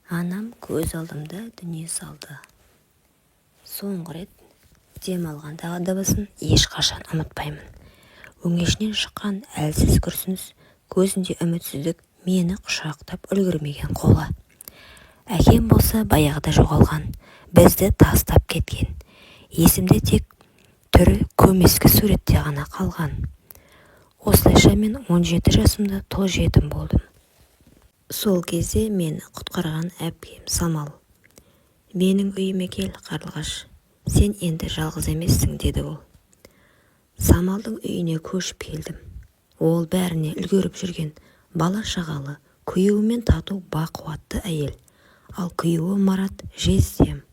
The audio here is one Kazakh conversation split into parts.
Анам көз алдымда дүние салды. Соңғы рет дем алғандағы дыбысын ешқашан ұмытпаймын. Өңешінен шыққан әлсіз күрсініс, көзінде үмітсіздік, мені құшақтап үлгермеген қолы. Әкем болса баяғыда жоғалған, бізді тастап кеткен. Есімде тек түрі көмескі суретте ғана қалған. Осылайша мен 17 жасымда тұл жетім болдым. Сол кезде мені құтқарған әпкем Самал. Менің үйіме кел, Қарлығаш, сен енді жалғыз емессің, деді ол. Самалдың үйіне көшіп келдім. Ол бәріне үлгеріп жүрген бала шағалы, күйеуімен тату бақуатты әйел. Ал күйеуі Марат жездем.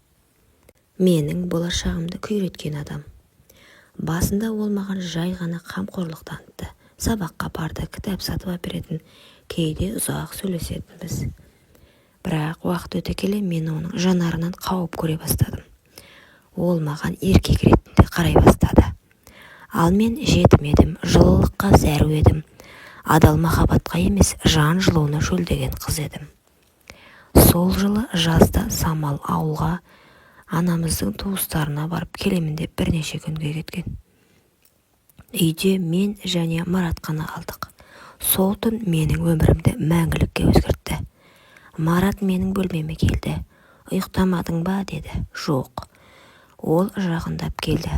Менің болашағымды күйреткен адам. Басында ол маған жай ғана қамқорлық танытты. Сабаққа барды, кітап сатып әперетін, кейде ұзақ сөйлесетінбіз. Бірақ уақыт өте келе мен оның жанарынан қауіп көре бастадым. Ол маған еркек ретінде қарай бастады. Ал мен жетім едім, жылылыққа зәру едім. Адал махаббатқа емес, жан жылуына шөлдеген қыз едім. Сол жылы жазда Самал ауылға анамыздың туыстарына барып келемін деп бірнеше күнге кеткен. Үйде мен және Марат қана қалдық. Сол түн менің өмірімді мәңгілікке өзгертті. Марат менің бөлмеме келді. Ұйықтамадың ба, деді. Жоқ. Ол жақындап келді.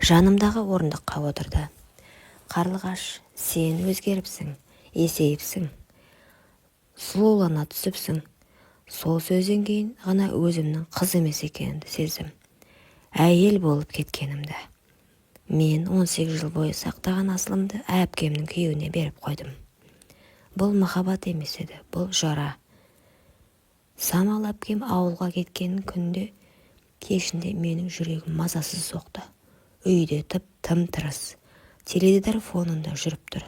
Жанымдағы орындыққа отырды. Қарлығаш, сен өзгеріпсің, есейіпсің, сұлулана түсіпсің. Сол сөзден кейін ғана өзімнің қыз емес екенімді сездім. Әйел болып кеткенімді. Мен 18 жыл бойы сақтаған асылымды әпкемнің күйеуіне беріп қойдым. Бұл махаббат емес еді, бұл жара. Самал әпкем ауылға кеткен күнде кешінде менің жүрегім мазасыз соқты. Үйде тым-тырыс, теледидар фонында жүріп тұр.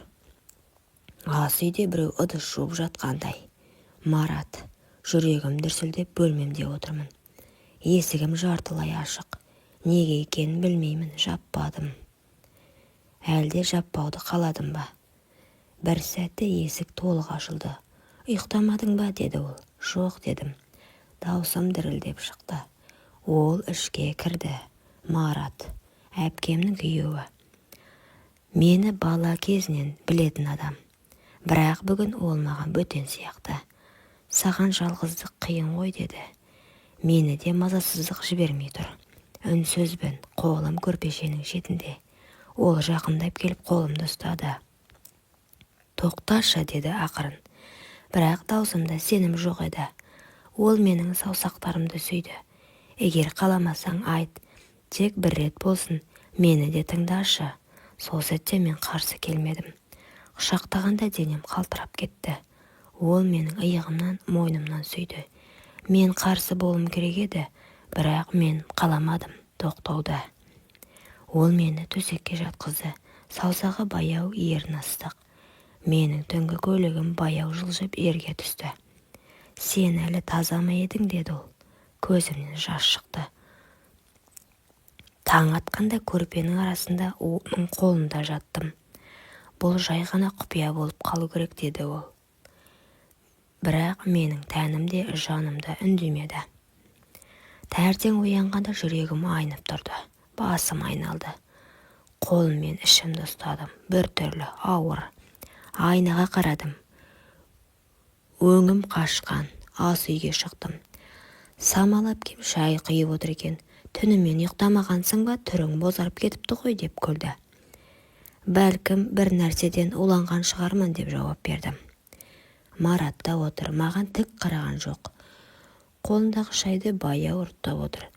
Ас үйде біреу ыдыс жуып жатқандай. Марат, жүрегім дүрсілдеп бөлмемде отырмын. Есігім жартылай ашық. Неге екенін білмеймін, жаппадым. Әлде жаппауды қаладым ба? Бір сәтте есік толық ашылды. Ұйықтамадың ба, деді ол. Жоқ, дедім. Даусым дірілдеп шықты. Ол ішке кірді. Марат, әпкемнің күйеуі. Мені бала кезінен білетін адам. Бірақ бүгін ол маған бөтен сияқты. Саған жалғыздық қиын ғой, деді. Мені де мазасыздық жібермей тұр. Үнсізбін, қолым көрпешенің шетінде. Ол жақындап келіп қолымды ұстады. Тоқташы, деді ақырын. Бірақ даусымда сенім жоқ еді. Ол менің саусақтарымды сүйді. Егер қаламасаң айт, тек бір рет болсын, мені де тыңдашы. Сол сәтте мен қарсы келмедім. Құшақтағанда денем қалтырап кетті. Ол менің иығымнан, мойнымнан сүйді. Мен қарсы болым керек еді, бірақ мен қаламадым тоқтауды. Ол мені төсекке жатқызды. Саусағы баяу, ерін ыстық. Менің түнгі көйлегім баяу жылжып ерге түсті. Сен әлі таза ма едің, деді ол. Көзімнен жас шықты. Таң атқанда көрпенің арасында оның қолында жаттым. Бұл жай ғана құпия болып қалу керек, деді ол. Бірақ менің тәнімде, жанымда үндемеді. Тәртең оянғанда жүрегім айнып тұрды. Басым айналды. Қолыммен ішімді ұстадым. Бір түрлі ауыр. Айнаға қарадым. Өңім қашқан. Ас үйге шықтым. Самал әпкем шай құйып отыр екен. Түнімен ұйықтамағансың ба, түрің бозарып кетіпті ғой, деп күлді. Бәлкім бір нәрседен уланған шығармын, деп жауап бердім. Марат та отыр, маған тік қараған жоқ. Қолындағы шайды баяу ұрттап отыр.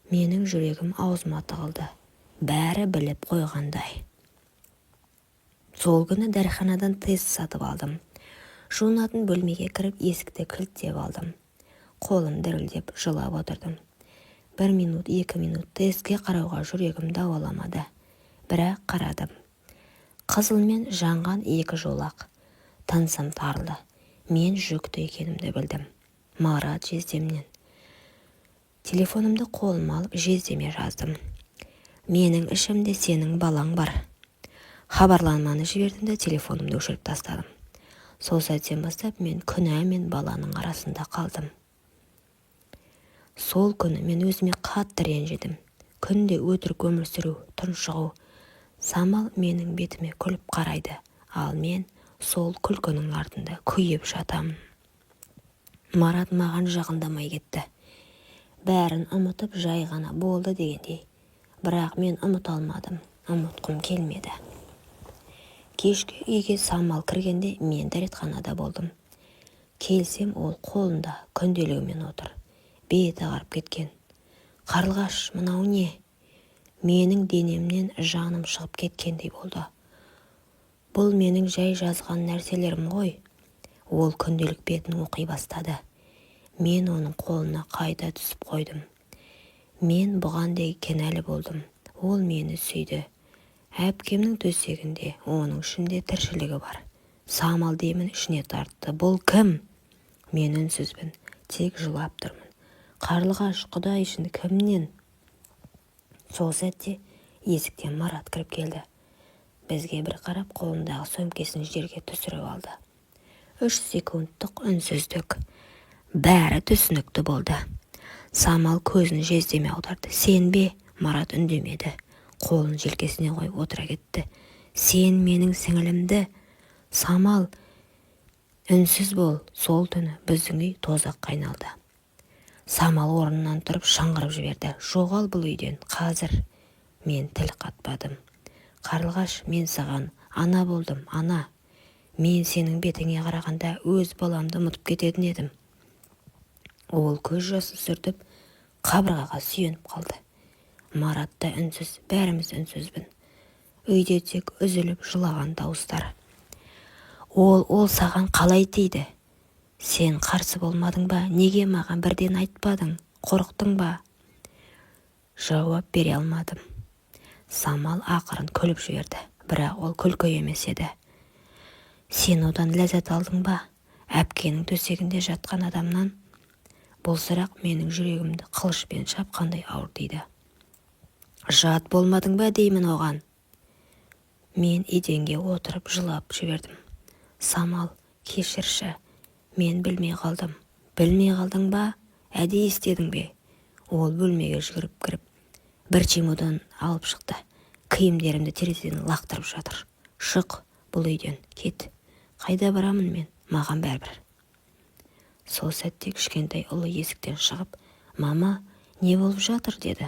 Менің жүрегім аузыма тығылды. Бәрі біліп қойғандай. Сол күні дәріханадан тест сатып алдым. Жуынатын бөлмеге кіріп есікті кілттеп алдым. Қолым дірілдеп жылап отырдым. 1 минут, 2 минут тестке қарауға жүрегім дауаламады. Бірақ қарадым. Қызылмен жанған 2 жолақ. Тынысым тарылды. Мен жүкті екенімді білдім. Марат жездемнен. Телефонымды қолыма алып жездеме жаздым. Менің ішімде сенің балаң бар. Хабарламаны жібердім де телефонымды өшіріп тастадым. Сол сәттен бастап мен күнә мен баланың арасында қалдым. Сол күні мен өзіме қатты ренжідім. Күнде өтірік өмір сүру, тұншығу. Самал менің бетіме күліп қарайды, ал мен сол күлкінің артында күйіп жатамын. Марат маған жақындамай кетті. Бәрін ұмытып жай ғана болды дегендей. Бірақ мен ұмыта алмадым, ұмытқым келмеді. Кешкі үйге Самал кіргенде мен дәретханада болдым. Келсем, ол қолында күнделігімен отыр. Беті қарып кеткен. Қарлығаш, мынау не? Менің денемнен жаным шығып кеткендей болды. Бұл менің жай жазған нәрселерім ғой. Ол күнделік бетін оқи бастады. Мен оның қолына қайта түсіп қойдым. Мен бұған да кінәлі болдым. Ол мені сүйді. Әпкемнің төсегінде оның ішінде тіршілігі бар. Самал демін ішіне тартты. Бұл кім? Мен үнсізбін, тек жылап тұрмын. Қарлығаш, Құдай үшін кімнен? Сол сәтте есіктен Марат кіріп келді. Бізге бір қарап қолындағы сөмкесін жерге түсіріп алды. 3 секундтық үнсіздік. Бәрі түсінікті болды. Самал көзін жездеме аударды. Сен бе? Марат үндемеді. Қолын желкесіне қойып отыра кетті. Сен менің сіңілімді? Самал, үнсіз бол. Сол түні біздің үй тозаққа айналды. Самал орнынан тұрып шыңғырып жіберді. Жоғал бұл үйден, қазір. Мен тіл қатпадым. Қарлығаш, мен саған ана болдым, ана. Мен сенің бетіңе қарағанда өз баламды ұмытып кететін едім. Ол көз жасы сүртіп, қабырғаға сүйеніп қалды. Марат та үнсіз, бәріміз үнсізбін. Үйде тек үзіліп жылаған дауыстар. Ол саған қалай тиді? Сен қарсы болмадың ба? Неге маған бірден айтпадың? Қорықтың ба? Жауап бере алмадым. Самал ақырын күліп жіберді, бірақ ол күлкі емес еді. Сен одан ләззат алдың ба? Әпкенің төсегінде жатқан адамнан? Бұл сұрақ менің жүрегімді қылышпен шапқандай ауыр тиді. Жат болмадың ба деймін оған? Мен еденге отырып жылап жібердім. Самал, кешірші. Мен білмей қалдым. Білмей қалдың ба? Әдейі істедің бе? Ол бөлмеге жүгіріп кіріп, бір чемодан алып шықты. Киімдерімді терезеден лақтырып жатыр. Шық бұл үйден, кет. Қайда барамын мен? Маған бәрібір. Сол сәтте кішкентай ұлы есіктен шығып, мама, не болып жатыр деді.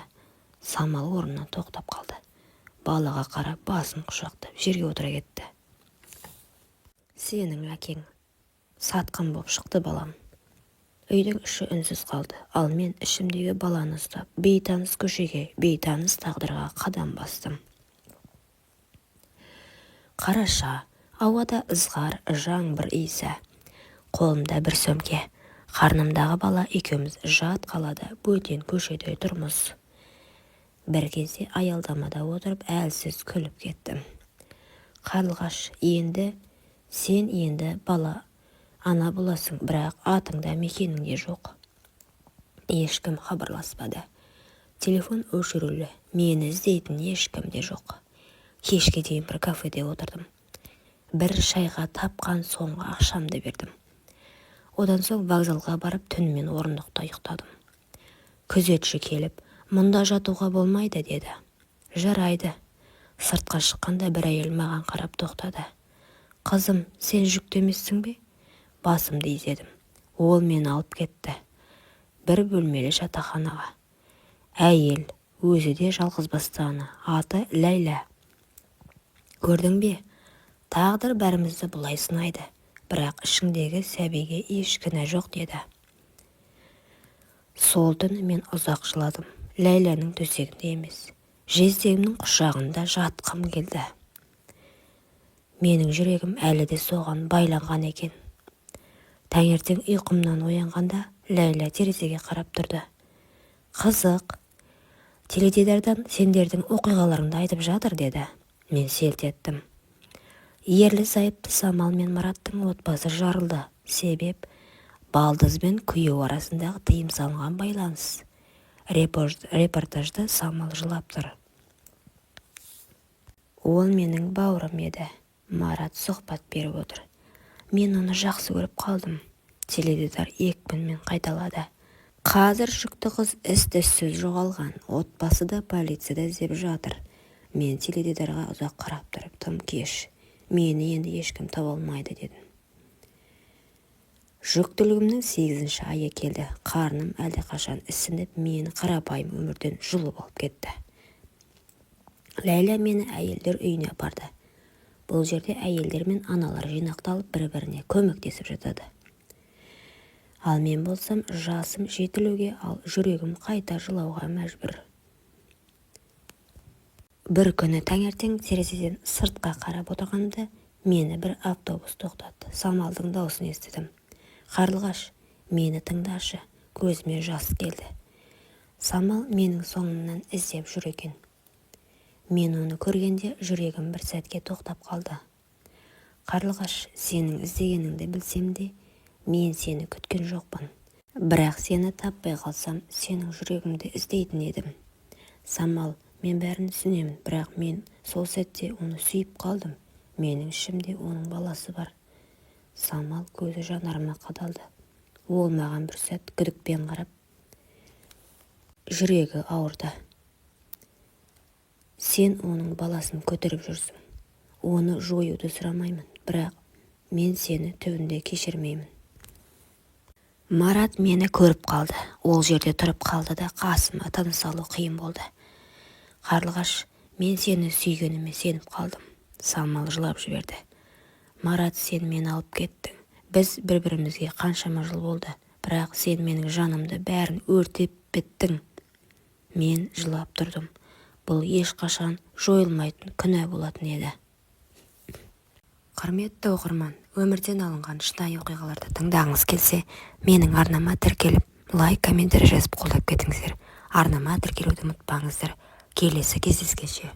Самал орнынан тоқтап қалды. Балаға қарап басын құшақтап жерге отыра кетті. Сенің әкең сатқын боп шықты балам. Үйдің іші үнсіз қалды, ал мен ішімдегі баланы ұстап, бейтаныс көшеге, бейтаныс тағдырға қадам бастым. Қараша, ауада ызғар, жаңбыр иісі. Қолымда бір сөмке. Қарнымдағы бала екеуміз жат қалада бөтен көшеде тұрмыз. Бір кезде аялдамада отырып әлсіз күліп кеттім. Қарлығаш, сен енді бала ана боласың, бірақ атыңда мекеніңде жоқ. Ешкім хабарласпады. Телефон өшірулі, мені іздейтін ешкім де жоқ. Кешке дейін бір кафеде отырдым. Бір шайға тапқан соңғы ақшамды бердім. Одан соң вокзалға барып түнімен орындықта ұйықтадым. Күзетші келіп, мұнда жатуға болмайды деді. Жарайды. Сыртқа шыққанда бір әйел маған қарап тоқтады. Қызым, сен жүкті емессің бе? Басымды изедім. Ол мені алып кетті. Бір бөлмелі жатақханаға. Әйел, өзі де жалғызбасты ана, аты Ләйла. Көрдің бе? Тағдыр бәрімізді бұлай сынайды, бірақ ішіңдегі сәбиге еш кінә жоқ деді. Сол түні мен ұзақ жыладым. Ләйланың төсегінде емес, жездемнің құшағында жатқым келді. Менің жүрегім әлі де соған байланған екен. Таңертең ұйқымнан оянғанда Ләйла терезеге қарап тұрды. Қызық, теледидардан сендердің оқиғаларыңды айтып жатыр деді. Мен селт еттім. Ерлі зайыпты Самал мен Мараттың отбасы жарылды. Себеп балдыз бен күйеу арасындағы тыйым салынған байланыс. Репортажда Самал жылап тұр. Ол менің бауырым еді. Марат сұхбат беріп отыр. Мен оны жақсы көріп қалдым. Теледидар екпінмен қайталады. Қазір жүкті қыз із-түссіз жоғалған. Отбасы да полицияда іздеп жатыр. Мен теледидарға ұзақ қарап тұрып, тым кеш. Мені енді ешкім таба алмайды дедім. Жүктілігімнің 8-ші айы келді. Қарным әлдеқашан ісініп, мені қарапайым өмірден жұлып алып кетті. Ләйла мені әйелдер үйіне апарды. Бұл жерде әйелдер мен аналар жинақталып бір-біріне көмектесіп жатады. Ал мен болсам жасым жетілуге, ал жүрегім қайта жылауға мәжбүр. Бір күні таңертең терезеден сыртқа қарап отырғанымда мені бір автобус тоқтатты. Самалдың даусын естідім. Қарлығаш, мені тыңдашы, көзіме жас келді. Самал менің соңымнан іздеп жүр екен. Мен оны көргенде жүрегім бір сәтке тоқтап қалды. Қарлығаш, сенің іздегеніңді білсем де, мен сені күткен жоқпын. Бірақ сені таппай қалсам, сенің жүрегіңді іздейтін едім. Самал, мен бәрін түсінемін, бірақ мен сол сәтте оны сүйіп қалдым. Менің ішімде оның баласы бар. Самал көзі жанарыма қадалды. Ол маған бір сәт күдікпен қарап, жүрегі ауырды. Сен оның баласын көтеріп жүрсің. Оны жоюды сұрамаймын, бірақ мен сені түбінде кешірмеймін. Марат мені көріп қалды. Ол жерде тұрып қалды да қасыма тыныс алу қиын болды. Қарлығаш, мен сені сүйгеніме сеніп қалдым. Самал жылап жіберді. Марат, сен мені алып кеттің. Біз бір-бірімізге қаншама жыл болды, бірақ сен менің жанымды бәрін өртеп біттің. Мен жылап тұрдым. Бұл ешқашан жойылмайтын күнә болатын еді. Құрметті оқырман, өмірден алынған шынайы оқиғаларды тыңдағыңыз келсе, менің арнама тіркеліп, лайк, комментарий жазып қолдап кетіңіздер. Арнама тіркелуді ұмытпаңыздар. Келесі кездескенше.